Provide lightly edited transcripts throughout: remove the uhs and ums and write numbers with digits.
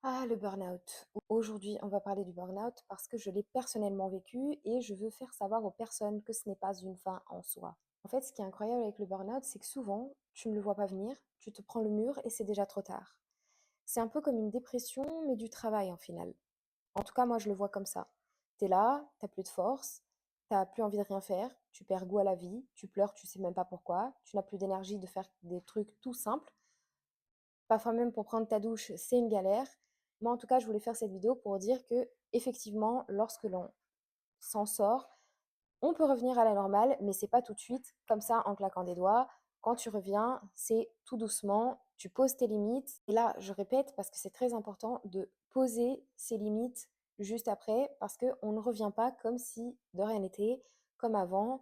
Ah, le burn-out. Aujourd'hui, on va parler du burn-out parce que je l'ai personnellement vécu et je veux faire savoir aux personnes que ce n'est pas une fin en soi. En fait, ce qui est incroyable avec le burn-out, c'est que souvent, tu ne le vois pas venir, tu te prends le mur et c'est déjà trop tard. C'est un peu comme une dépression, mais du travail en final. En tout cas, moi, je le vois comme ça. T'es là, t'as plus de force, t'as plus envie de rien faire, tu perds goût à la vie, tu pleures, tu sais même pas pourquoi, tu n'as plus d'énergie de faire des trucs tout simples. Parfois même pour prendre ta douche, c'est une galère. Moi, en tout cas, je voulais faire cette vidéo pour dire que, effectivement, lorsque l'on s'en sort, on peut revenir à la normale, mais c'est pas tout de suite, comme ça, en claquant des doigts. Quand tu reviens, c'est tout doucement, tu poses tes limites. Et là, je répète, parce que c'est très important de poser ses limites juste après, parce qu'on ne revient pas comme si de rien n'était, comme avant.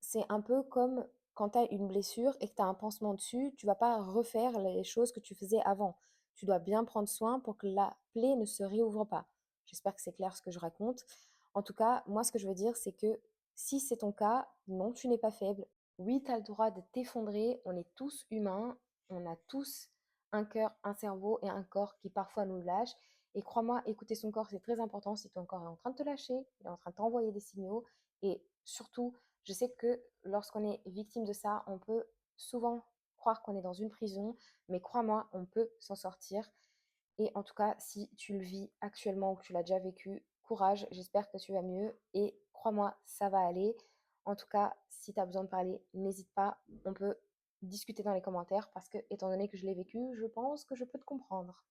C'est un peu comme quand tu as une blessure et que tu as un pansement dessus, tu vas pas refaire les choses que tu faisais avant. Tu dois bien prendre soin pour que la plaie ne se réouvre pas. J'espère que c'est clair ce que je raconte. En tout cas, moi, ce que je veux dire, c'est que si c'est ton cas, non, tu n'es pas faible. Oui, tu as le droit de t'effondrer. On est tous humains. On a tous un cœur, un cerveau et un corps qui parfois nous lâchent. Et crois-moi, écouter son corps, c'est très important. Si ton corps est en train de te lâcher, il est en train de t'envoyer des signaux. Et surtout, je sais que lorsqu'on est victime de ça, on peut souvent croire qu'on est dans une prison, mais crois-moi, on peut s'en sortir. Et en tout cas, si tu le vis actuellement ou que tu l'as déjà vécu, courage, j'espère que tu vas mieux et crois-moi, ça va aller. En tout cas, si tu as besoin de parler, n'hésite pas, on peut discuter dans les commentaires parce que, étant donné que je l'ai vécu, je pense que je peux te comprendre.